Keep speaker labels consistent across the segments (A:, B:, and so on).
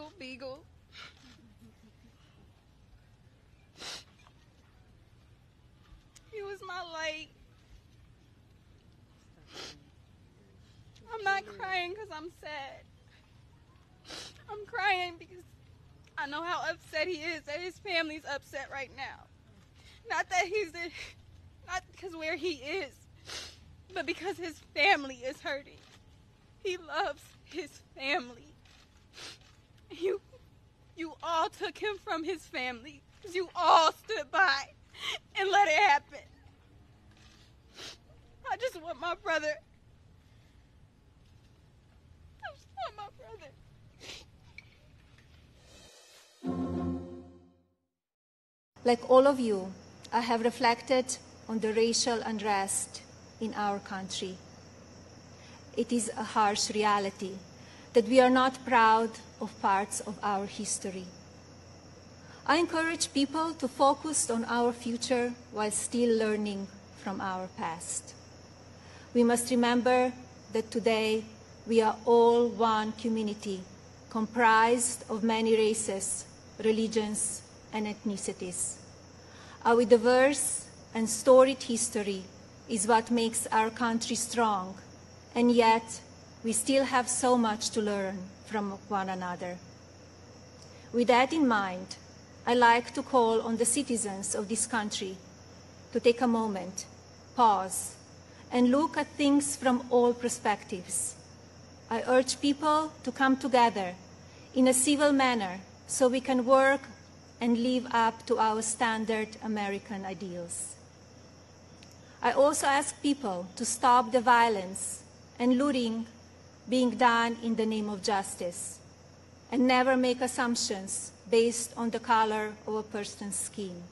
A: little beagle. He was my light. I'm not crying because I'm sad. I'm crying because I know how upset he is, that his family's upset right now. Not because where he is, but because his family is hurting. He loves his family. You all took him from his family because you all stood by and let it happen. I just want my brother. I just want my brother.
B: Like all of you, I have reflected on the racial unrest in our country. It is a harsh reality that we are not proud of parts of our history. I encourage people to focus on our future while still learning from our past. We must remember that today we are all one community comprised of many races, religions, and ethnicities. Our diverse and storied history is what makes our country strong, and yet we still have so much to learn from one another. With that in mind, I like to call on the citizens of this country to take a moment, pause, and look at things from all perspectives. I urge people to come together in a civil manner so we can work and live up to our standard American ideals. I also ask people to stop the violence and looting being done in the name of justice, and never make assumptions based on the color of a person's skin.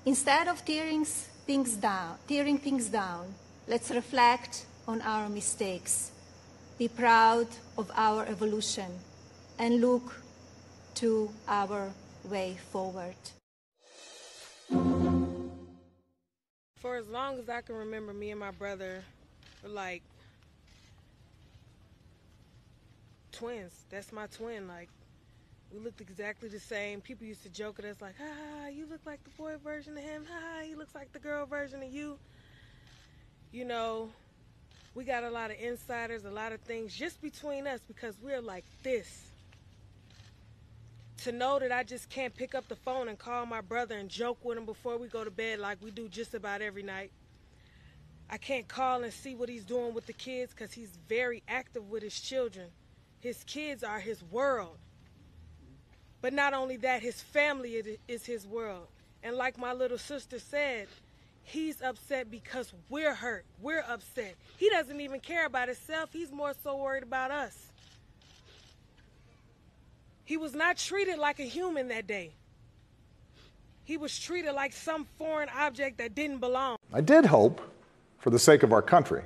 B: Instead of tearing things down, let's reflect on our mistakes, be proud of our evolution, and look to our way forward.
C: For as long as I can remember, me and my brother were like twins. That's my twin. Like, we looked exactly the same. People used to joke at us like, ha, you look like the boy version of him. Ha, he looks like the girl version of you. You know, we got a lot of insiders, a lot of things just between us because we're like this. To know that I just can't pick up the phone and call my brother and joke with him before we go to bed like we do just about every night. I can't call and see what he's doing with the kids because he's very active with his children. His kids are his world. But not only that, his family is his world. And like my little sister said, he's upset because we're hurt. We're upset. He doesn't even care about himself. He's more so worried about us. He was not treated like a human that day. He was treated like some foreign object that didn't belong.
D: I did hope, for the sake of our country,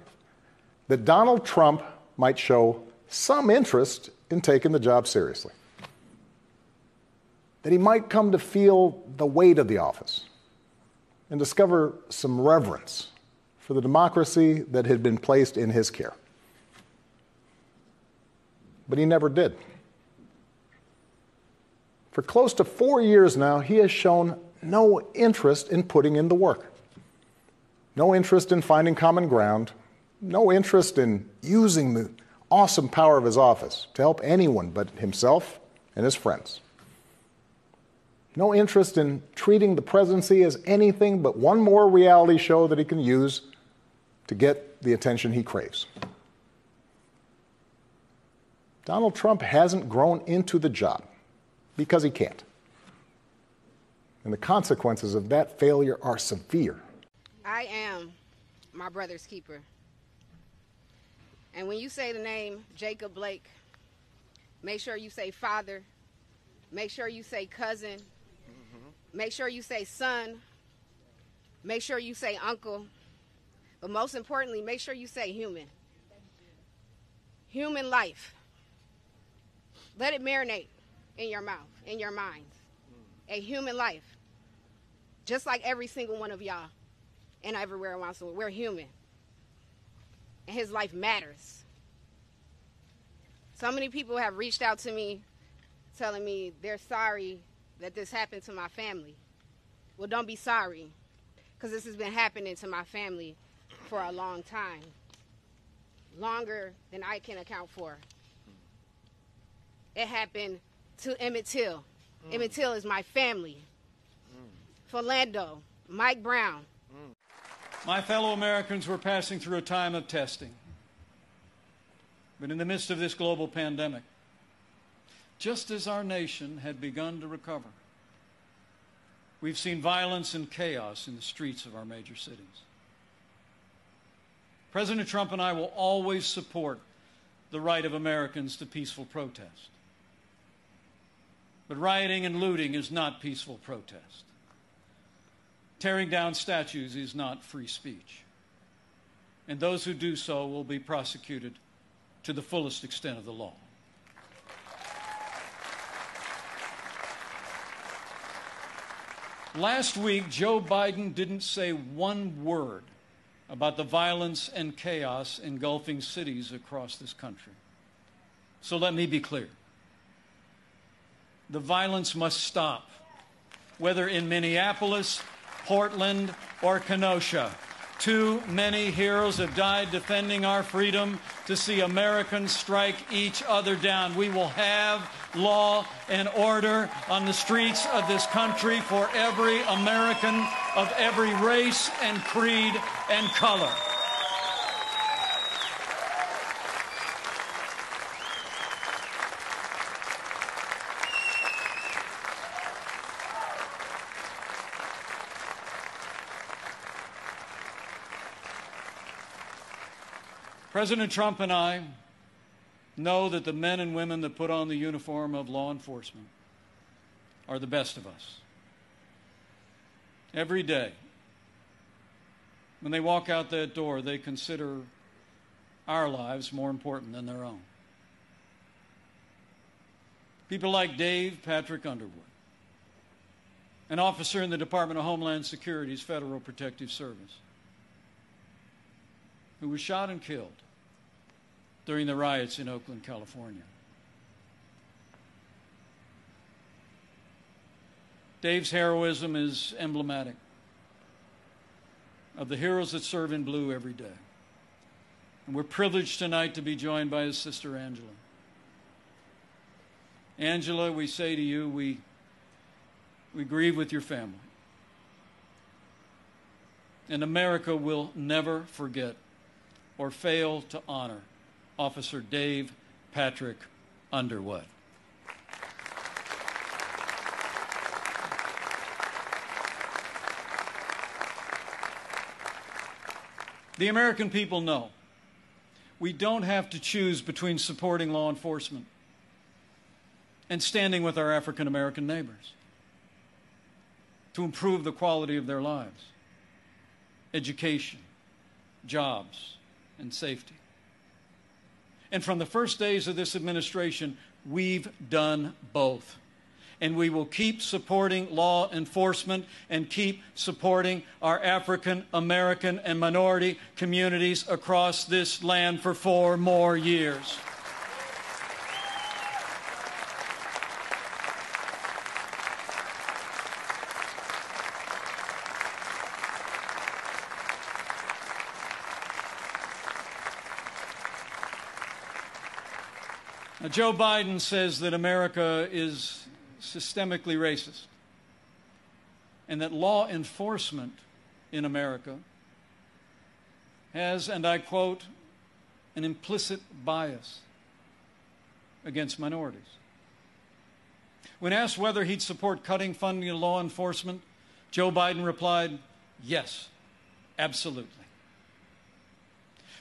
D: that Donald Trump might show some interest in taking the job seriously. That he might come to feel the weight of the office and discover some reverence for the democracy that had been placed in his care. But he never did. For close to 4 years now, he has shown no interest in putting in the work. No interest in finding common ground. No interest in using the awesome power of his office to help anyone but himself and his friends. No interest in treating the presidency as anything but one more reality show that he can use to get the attention he craves. Donald Trump hasn't grown into the job because he can't. And the consequences of that failure are severe.
E: I am my brother's keeper. And when you say the name Jacob Blake, make sure you say father, make sure you say cousin, make sure you say son, make sure you say uncle, but most importantly, make sure you say human. Human life. Let it marinate in your mouth, in your mind. A human life. Just like every single one of y'all and everywhere else, we're human. And his life matters. So many people have reached out to me telling me they're sorry that this happened to my family. Well, don't be sorry, because this has been happening to my family for a long time, longer than I can account for. It happened to Emmett Till. Emmett Till is my family. Philando, Mike Brown.
F: My fellow Americans were passing through a time of testing. But in the midst of this global pandemic, just as our nation had begun to recover, we've seen violence and chaos in the streets of our major cities. President Trump and I will always support the right of Americans to peaceful protest. But rioting and looting is not peaceful protest. Tearing down statues is not free speech. And those who do so will be prosecuted to the fullest extent of the law. Last week, Joe Biden didn't say one word about the violence and chaos engulfing cities across this country. So let me be clear. The violence must stop, whether in Minneapolis, Portland, or Kenosha. Too many heroes have died defending our freedom to see Americans strike each other down. We will have law and order on the streets of this country for every American of every race and creed and color. President Trump and I know that the men and women that put on the uniform of law enforcement are the best of us. Every day, when they walk out that door, they consider our lives more important than their own. People like Dave Patrick Underwood, an officer in the Department of Homeland Security's Federal Protective Service, who was shot and killed during the riots in Oakland, California. Dave's heroism is emblematic of the heroes that serve in blue every day. And we're privileged tonight to be joined by his sister, Angela. Angela, we say to you, we grieve with your family. And America will never forget or fail to honor Officer Dave Patrick Underwood. The American people know we don't have to choose between supporting law enforcement and standing with our African American neighbors to improve the quality of their lives, education, jobs, and safety. And from the first days of this administration, we've done both. And we will keep supporting law enforcement and keep supporting our African American and minority communities across this land for 4 more years. Now, Joe Biden says that America is systemically racist and that law enforcement in America has, and I quote, an implicit bias against minorities. When asked whether he'd support cutting funding to law enforcement, Joe Biden replied, yes, absolutely.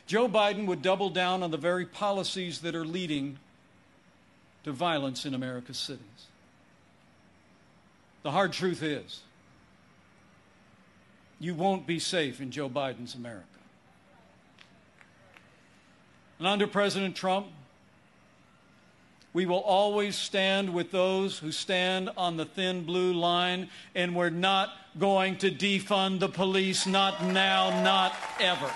F: Joe Biden would double down on the very policies that are leading to violence in America's cities. The hard truth is, you won't be safe in Joe Biden's America. And under President Trump, we will always stand with those who stand on the thin blue line, and we're not going to defund the police, not now, not ever.